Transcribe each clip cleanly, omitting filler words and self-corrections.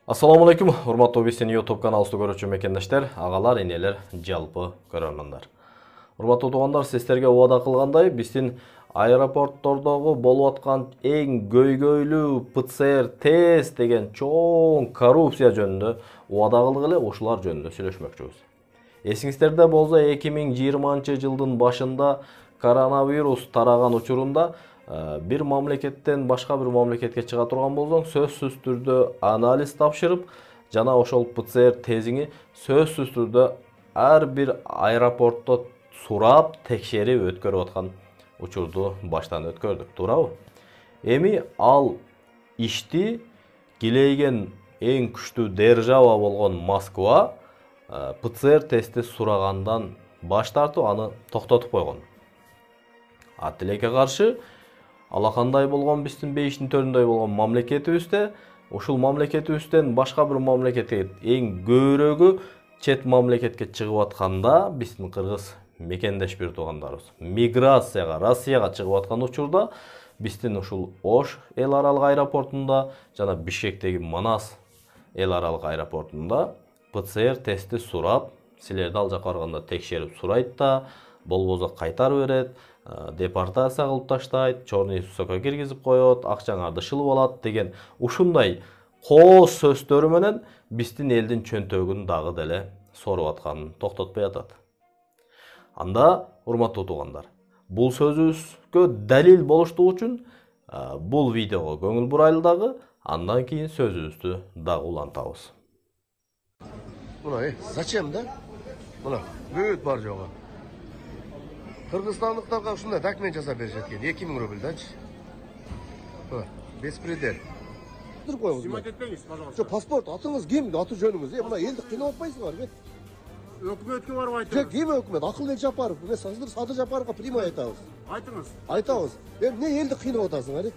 Assalamu alaikum, урматтуу биздин YouTube каналыбызды көрүүчү мекендештер, агалар, энелер, жалпы көрөрмандар. Урматтуу туугандар, сиздерге убада кылгандай, биздин аэропорттордогу болуп аткан эң көйгөйлүү ПЦР тест деген чоң коррупция жөнүндө убада кылдык эле, ушулар жөнүндө сүйлөшмөкчүбүз. Эсиңиздерде болсо 2020-жылдын башында коронавирус тараган учурунда bir мамлекеттен башка bir мамлекетке чыга турган болсоң, сөзсүз түрдө анализ тапшырып, жана ошол ПЦР тезиңи сөзсүз түрдө ар бир аэропортто сурап, текшерип өткөрүп аткан учурду баштан өткөрдүк, туурабы? Эми ал ишти килейген эң күчтүү держава болгон Москва ПЦР тести сурагандан баш тартып, аны токтотуп койгон. Ат тилекке каршы алакандай болгон биздин бейиштин төрүндөй болгон мамлекетибизде, ушул мамлекетибизден башка бир мамлекетке эң көбүрөгү чет мамлекетке чыгып атканда, биздин кыргыз мекендеш бир туугандарыбыз миграцияга, Россияга чыгып аткан учурда биздин ушул Ош эл аралык аэропортунда жана Бишкектеги Манас эл аралык аэропортунда ПЦР тести сурап, силерди ал жака барганда текшерип сурайт да, болбосо кайтарып берет, депортация кылып таштайт, черный списокко киргизип коет, акчаңарды шылып алат деген ушундай кооз сөздөрү менен биздин элдин чөнтөгүн дагы деле соруп атканын токтотпой атат. Анда, урматтуу туугандар, бул сөзүбүзгө далил болуштугу үчүн бул видеого көңүл бурайлы дагы, андан кийин сөзүбүздү дагы улантабыз. Мына, зачем да? Мына, бүт бар жогу. Кыргызстандыктарга ушундай документ жасап беришет экен, 2000 рубльданчы. Беспредел. Туруп коюңуз. Снимать этпеңиз, пожалуйста. Жо, паспорт, атыңыз ким? Аты жөнүңүз. Мына элди кыйнап атпайсыңар, бет. Өкмөткө барып айтыңыз. Ким өкмөт? Акыл Жапаров, мен Садыр Жапаровго прямой айтабыз. Айтыңыз. Айтабыз. Эмне элди кыйнап атасыңар?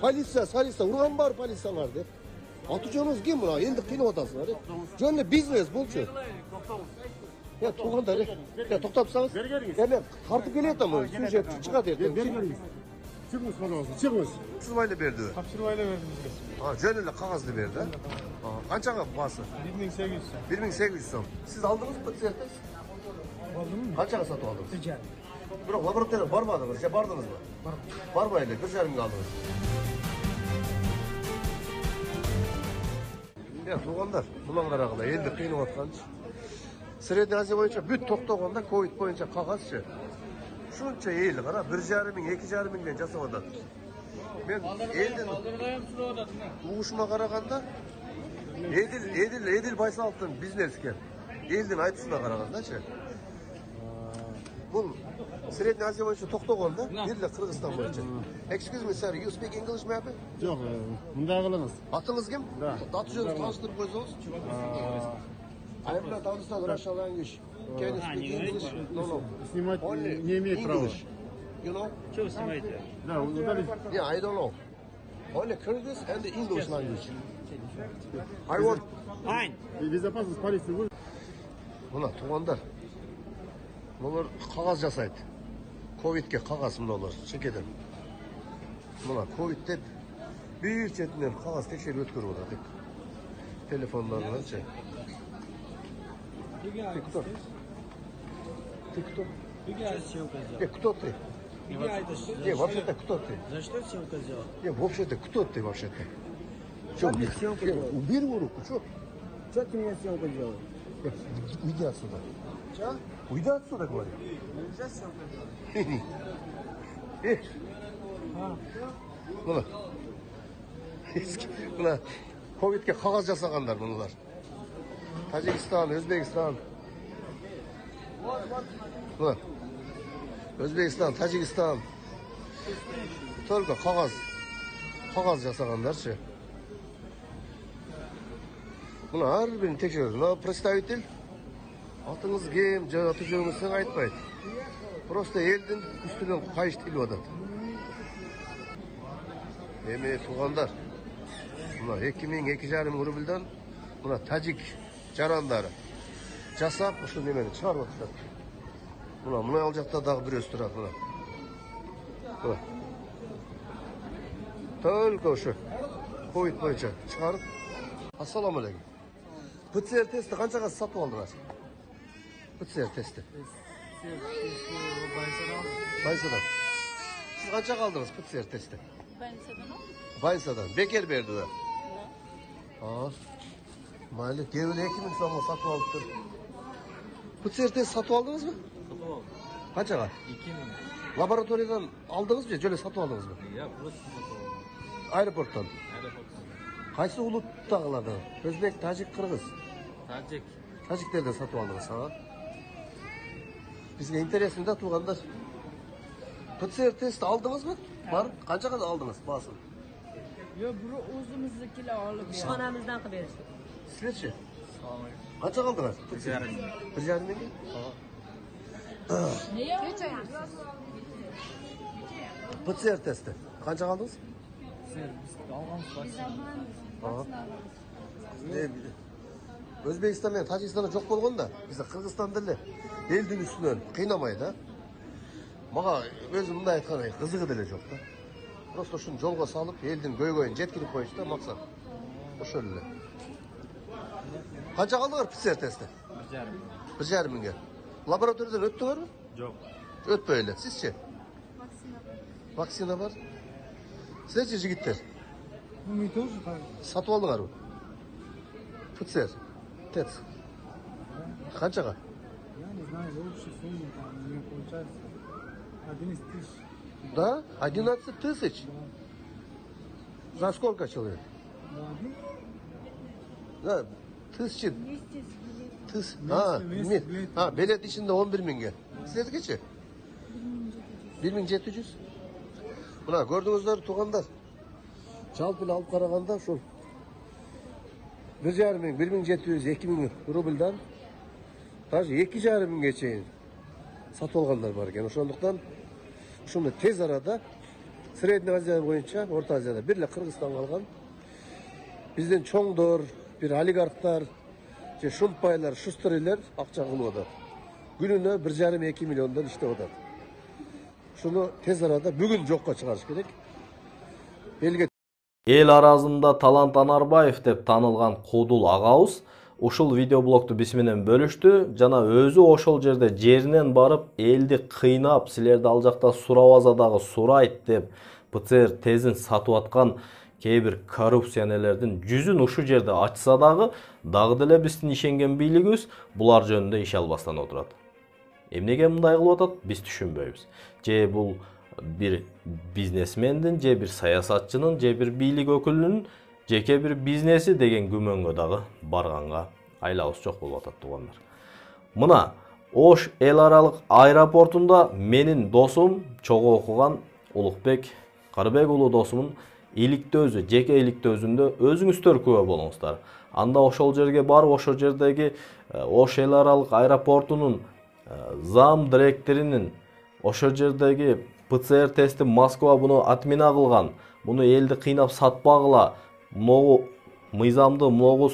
Полиция, салиса, урган бар полициялар деп. Аты жөнүңүз ким мына? Элди кыйнап атасыңар. Жөнүндө бизнес болчу. Ya туғандар, тоқтап тұрсаңыз. Мен тартып келе жатам, сюжет шығады ертең. Бергеніңіз. Çıkınız pardon, çıkınız. Тапшырмайлы берді. Тапшырмайлы берді бізге. Жөнінде қағазды берді. Қаншаға басы? 1800 сом. 1800 сом. Сіз алдыңыз ба ПЦР-ді? Алдым. Қаншаға сатып алдыңыз? 1,5. Бірақ лаборатория бармадыңыз, же бардыңыз ба? Бармайды, 1,5-ға алдыңыз. Ya туғандар, бұлан қарағыда елді қиынып атқаншы. Средний Азия боюнча бүт токтогондо ковид боюнча кагазчы. Шунча эл кара 1,5 миң, 2,5 миңден жасап атат. Мен элдин угушума караганда Эдил Байсаловдун бизнеске элдин айтышына карагандачы. Бул Средний Азия боюнча токтогондо эле Кыргызстан боюнча. Excuse me sir, you speak English maybe? Жок, мындай кылыңыз. Атыңыз ким? Аты жөнүңүздү тааныштырып койсоңуз. I am not understand Russian language. Can you speak English? No. Снимать не имеет права. You know? Что вы снимаете? Да, удалить. Yeah, I don't know. Only Kyrgyz and the English language. I want. Fine. Безопасность полиции вы. Мына туғандар. Мыналар қағаз жасайды. Ковидке қағаз мыналар шекеден. Мына ковид деп бир четинен қағаз текшерип өткөрүп атат. Телефондарынан Ты кто? Ты кто? Кто ты? Не, вообще-то кто ты? За что съемка сделал? Не, вообще-то кто ты вообще-то? Что, убери руку, что? Что ты меня съемку делал? Уйди отсюда. Что? Уйди отсюда, говорю. Нельзя съемка делать. Мына. Мына ковидке қағаз жасағандар мыналар. Tacikistan, Özbekistan. Mına. Özbekistan, Tacikistan. Только қағаз жасағандаршы. Мына ар биrini текшереді. Мына представитель атыңыз кем, аты жөніңізді айтпайды. Просто елдің үстінен қайыш тиліп атат. Эми туғандар. Мына 2,5 рубльдан мына тажик жарандары жасап ушу немени чыгарып атышат. Мына ал жакта дагы бирөөсү турат мына. Только ушу ковид боюнча чыгарып Assalomu alaykum. PCR testi qanchaga sotib oldingiz? PCR testi. Baysadan. Siz qanchaga aldingiz PCR testi? Baysadan. Bekar berdilar. Mayli, gevli 2000 so'mga sotib olibdir. PCR testi sotib oldingizmi? Sotib oldim. Qanchaga? 2000. Laboratoriyadan aldingizmi, jo'le sotib oldingizmi? Ya, burası sotib oldim. Aeroportdan. Aeroportdan. Qaysi ulutdagilardan? O'zbek, tojik, qirg'iz. Tajik. Tojiklardan sotib oldingiz, ha? Bizga interesida turganlar. PCR testi aldingizmi? Var. Qanchaga aldingiz bahosin? Yo, buni o'zimiznikilar olib ishxonamizdan qilib berishdi. Sizlarchi? Qanchaga aldingiz? 1,5 ming? PCR testi. Qanchaga aldingiz? O'zbekiston bilan Tojikistonda jo'q bo'lganda, bizda Qirg'iziston dili elning ustidan qiynamaydi. Maga o'zim bunday aytgan qizig'i dili jo'qda. Просто shuni yo'lga solib, elning go'y-go'yini yetkazib qo'yishda maqsad. O'shalla. Qancha qaldinglar PCR testi? 1,5 mingga. Laboratoriyadan o'tdingizmi? Yo'q. O'tmaydi. Sizchi? Vaksina var. Sizchi yigitlar? Мы тоже так. Sotib oldinglarmi? PCR test. Qanchaga? Я не знаю, общую сумму там не получается. 11 тысяч. Да, 11 тысяч. За сколько человек? Да, один. Да, tысячи. Месяц билет. Bilet içinde 11 minge. Sizler geçi? 1700. Buna gördüğünüzler tuğanlar. Çalpıyla alıp karaganda şu 1,5 ming, 1700, 2000 rubilden taşı 2,5 ming geçeyin. Satı olganlar var ekan. Oşondoqtan şunu tez arada Sredney Aziya boyunca Orta Aziyada birle Kırgızistan kalgan bizden çoğdur bir oligarklar, Şumpaylar, Şusteriler akça kılıyorlar. Gününe 1,5-2 milyondan işte o da. Şunu tez arada bugün jokka çıkarış gerek. Belge El arazında Talant Anarbayev деп tanılgan Kudul Ağauz ушул видеоблогду биз менен бөлүштү. Жана өзү ошол жерде жеринен барып, элди кыйнап, силерди ал жакта сурабаза дагы сурайт деп ПЦР тезин сатып аткан кээ бир коррупционерлердин жүзүн ушу жерде ачса дагы деле биздин ишенген бийлигибиз булар жөнүндө иш албастан отурат. Эмнеге мындай кылып атат, биз түшүнбөйбүз. Же бул bir biznesmendin, же bir саясатчынын, же bir бийлик өкүлүнүн жеке bir biznesi деген күмөнгө дагы барганга айлабыз жок болуп атат туугандар. Мына Ош эл аралык аэропортунда менин досум, чогуу окуган Улукбек Карыбек уулу досумун иликтөөзү, жеке иликтөөзүндө өзүңүздөр күбө болуңуздар. Анда ошол жерге барып, ошол жердеги Ош эл аралык аэропортунун зам директорунун ошол жердеги ПЦР тести Москва буну отмена кылган, буну элди кыйнап сатпагыла, могу мыйзамды могу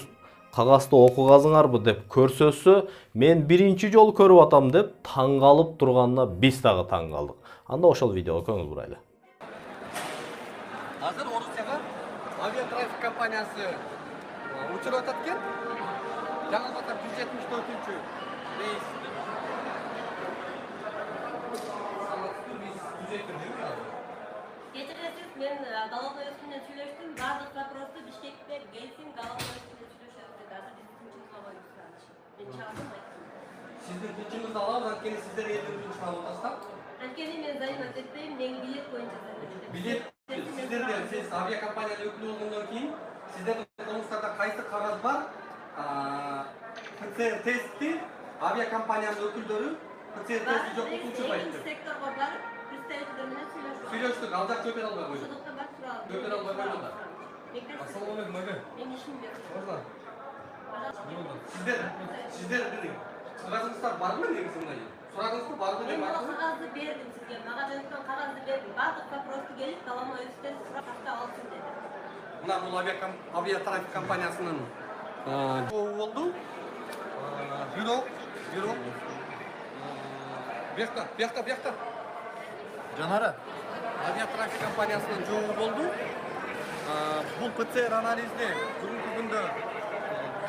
кагазды окугазыңарбы деп көрсөтсө, мен биринчи жолу көрүп атам деп таң калып турганына биз дагы таң калдык. Анда ошол видеого көңүл бурайлы. Азыр Орусияга авиатрафик компаниясы учур атат экен. Жаңылбасам 174-чү рейс. Geçiresiz ben Galata üstünden söyleştim. Bazı patrosu Bişkek'te gelsin Galata üstünden söyleşiyoruz dedi. Biz üçümüz hava yükselmiş. Ben çağırdım da. Sizin üçünüz alalım, ankeni sizlere 50 uçma olmazsa. Ankeni ben zayıf ettim, ben bilet koyunca dedim. Bilet, sizler de siz avia kompaniyada ökülü olduğundan keyin sizlerin konusunda kayıtlı kağıt var. PCR testi, avia kompanyanın öküldörü PCR testi yok uçurmaydı. Sektör var, üsteliklerine söyleşiyoruz. Söyleştik, alacak köpen almaya koydu. Çocukta bak sıra. Köpen almaya koydular. Assalamu alaikum aga. Ben işim yok. Orada. Sizler dedik. Sırasınızlar var mı diyeyim sınayı? Sırasınızlar var mı diyeyim? Ben o kağızı verdim sizge. Mağazancıktan kağızı verdim. Bazı patrosu gelip kalama üstten sıra hafta alsın dedi. Buna bu avia trafik kampanyasının oldu. Büro. Bekta. Canara. Avia trafik kampanyasının çoğu oldu. Бул ПЦР анализini бүгүнкү күндө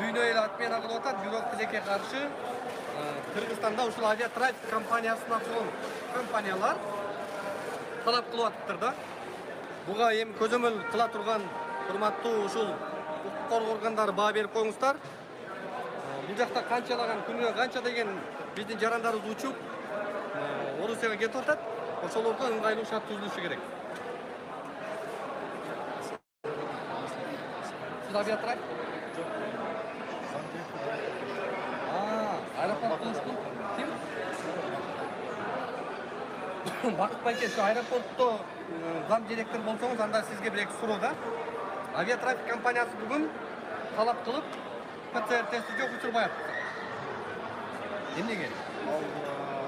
дүйнө эле атмена кылып атат. Бирок тилекке каршы Кыргызстанда ушул авиатрафик компаниясына окшогон компаниялар талап кылып атыптыр да. Буга эми көзөмөл кыла турган урматтуу ушул укук коргоо органдары баа берип коюңуздар. Бул жакта канчалаган күнүнө канча деген биздин жарандарыбыз учуп Орусияга кетип атат. Ошолорго ыңгайлуу шарт түзүлүшү керек. Siz avиатрафик? Аэропорт конuştun. Kim? Бакыт байке, şu аэропортто зам директор болсоңуз, анда сизге бир эки суроо да. Авиатрафик компаниясы бүгүн талап кылып, ПЦР тести жок учурбай атты. Эмнеге? Ал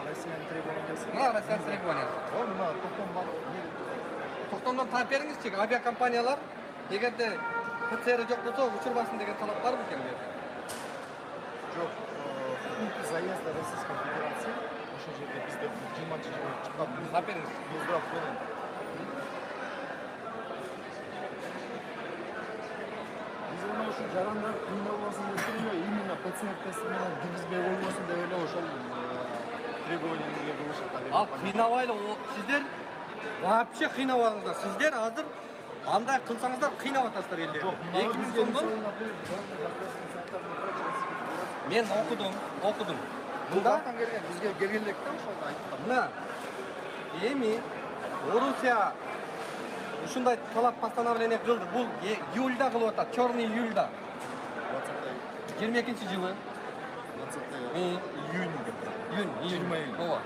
Россиянын требованиясы. Мына Россиянын требованиясы. Мына токтом бар. Токтомдон таап бериңизчи, авиакомпаниялар эгерде ПЦР жок болсо учурбасын деген талап барбы экен? Жок. Пункт заезда Российской Федерации. Ошо жерде бизде 20-жылы чыккан. Таап бериңиз. Муздрав менен. Биз мына ушул жарандар кыйналбасын деп эле именно ПЦР тест менен киргизбей болбосун деп эле ошол требованияларды кылышат. Ал кыйнабайлы, сиздер вообще кыйнабаңыздар. Сиздер азыр андай кылсаңыздар кыйнап атасыздар элди. 2000 сомдон мен окудум. Мында келген бизге келгенлекте ошолду айттым. мына эми Орусия ушундай талап постановление кылды. Бул июльда кылып атат, черный июльда. 22-жылы. 20 Июнь. Ооба.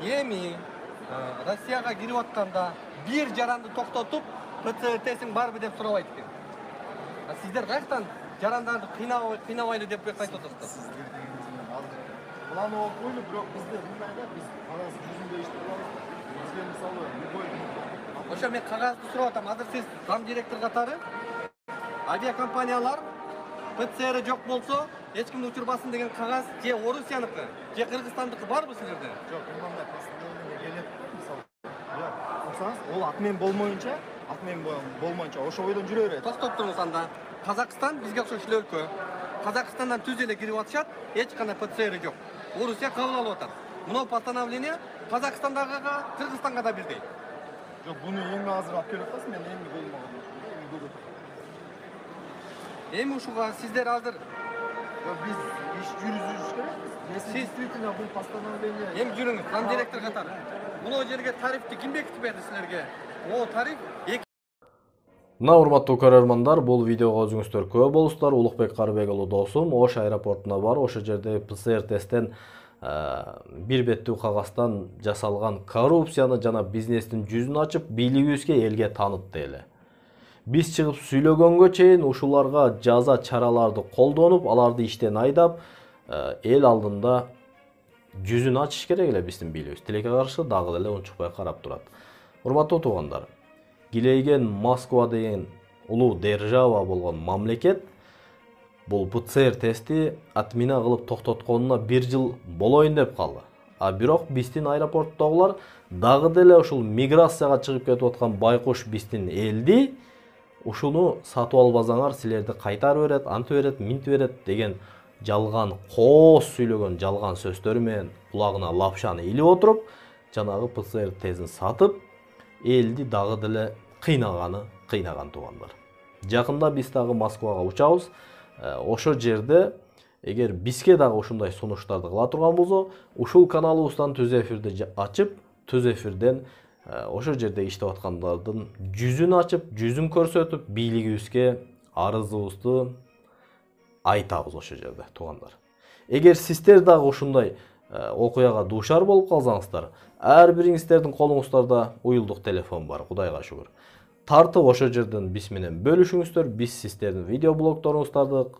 Эми Россияга кирип атканда бир жаранды токтотуп, ПЦР тестиң барбы деп сурабайт экен. Сиздер каяктан жарандарды кыйнабайлы деп айтып атасыздар? Планы окуйлу, бирок бизде мындай да, биз кагаз жүзүндө иштеп алабыз. Бизге мисалы любой Ошо мен кагазды сурап атам. Азыр сиз зам директор катары авиакомпаниялар ПЦР жок болсо, эч кимди учурбасын деген кагаз же Орусияныкы, же Кыргызстандыкы барбы силерде? жок, мындай постановление келет. Мисалы, уксаңыз, ол атмен болмойнча ошо бойдон жүрө берет. Токтоп туруңуз анда. Казакстан бизге окшош эле өлкө. Казакстандан түз эле кирип атышат, эч кандай ПЦР жок. Орусия кабыл алып атат. Мына постановление Казакстандагыга, Кыргызстанга да бирдей. Жок, буну эми азыр алып келип атасыз, мен эми болмогон. Эми ушуга сиздер азыр Биз иш жүргүзүш керекпиз. Если действительно бул постановление эми жүрүңүз, зам директор катары. Мына жерге тарифти ким бекитип берди силерге? О тариф Мына урматтуу көрөрмандар, бул видеого өзүңүздөр күбө болуңуздар. Улукбек Карыбек уулу досум Ош аэропортуна бар. Ошол жерде ПЦР тесттен бир беттүү кагаздан жасалган коррупцияны жана бизнестин жүзүн ачып, бийлигибизге элге таанытты эле. Биз чыгып сүйлөгөнгө чейин ушуларга жаза чараларды колдонуп, аларды иштен айдап, эл алдында жүзүн ачыш керек эле биздин бийлигибиз. Тилекке каршы дагы деле унчукпай карап турат. Урматтуу туугандар, килейген Москва деген улуу держава болгон мамлекет бул ПЦР тести отмена кылып токтотконуна 1 жыл болоюн деп калды. А бирок биздин аэропорттогулар дагы деле ушул миграцияга чыгып кетип аткан байкуш биздин элди ушуну сатып албасаңар силерди кайтарып берет, антып берет, минтип берет деген жалган коос сүйлөгөн жалган сөздөрү менен кулагына лапшаны илип отуруп, жанагы ПЦР тестин сатып, элди дагы деле кыйнаган туугандар. Жакында биз дагы Москвага учабыз. Ошо жерде эгер бизге дагы ушундай сунуштарды кыла турган болсо, ушул каналыбыздан түз эфирди ачып, түз эфирден ошо жерде иштеп аткандардын жүзүн ачып, жүзүн көрсөтүп, бийлигибизге арызыбызды айтабыз ошо жерде туугандар. Эгер сиздер дагы ушундай окуяга дуушар болуп калсаңыздар, ар бириңиздердин колуңуздарда уюлдук телефон бар, Кудайга шүгүр. Тартып ошо жерден биз менен бөлүшүңүздөр, биз сиздердин видео блогторуңуздарды,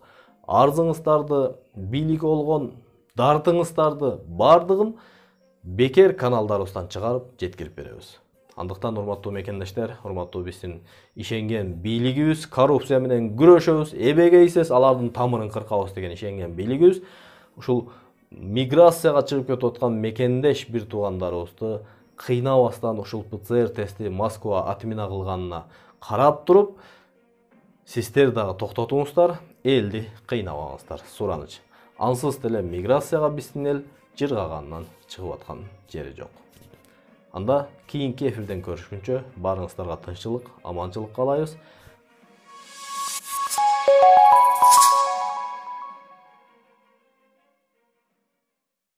арзыңыздарды, бийликке болгон дартыңыздарды бардыгын бекер каналдарыбыздан чыгарып жеткирип беребиз. Андыктан урматтуу мекендештер, урматтуу биздин ишенген бийлигибиз, коррупция менен күрөшөбүз, эбегейсиз алардын тамырын кыркабыз деген ишенген бийлигибиз ушул миграцияга чыгып кетип аткан мекендеш бир туугандарыбызды кыйнабастан ушул ПЦР тести Москва отмена кылганына карап туруп, Сиздер дагы токтотуңуздар, элди кыйнабаңыздар. Сураныч. Ансыз деле миграцияга биздин эл жыргагандан чыгып аткан жери жок. Анда кийинки эфирден көрүшкүнчө барыңыздарга тынччылык, аманчылык каалайбыз.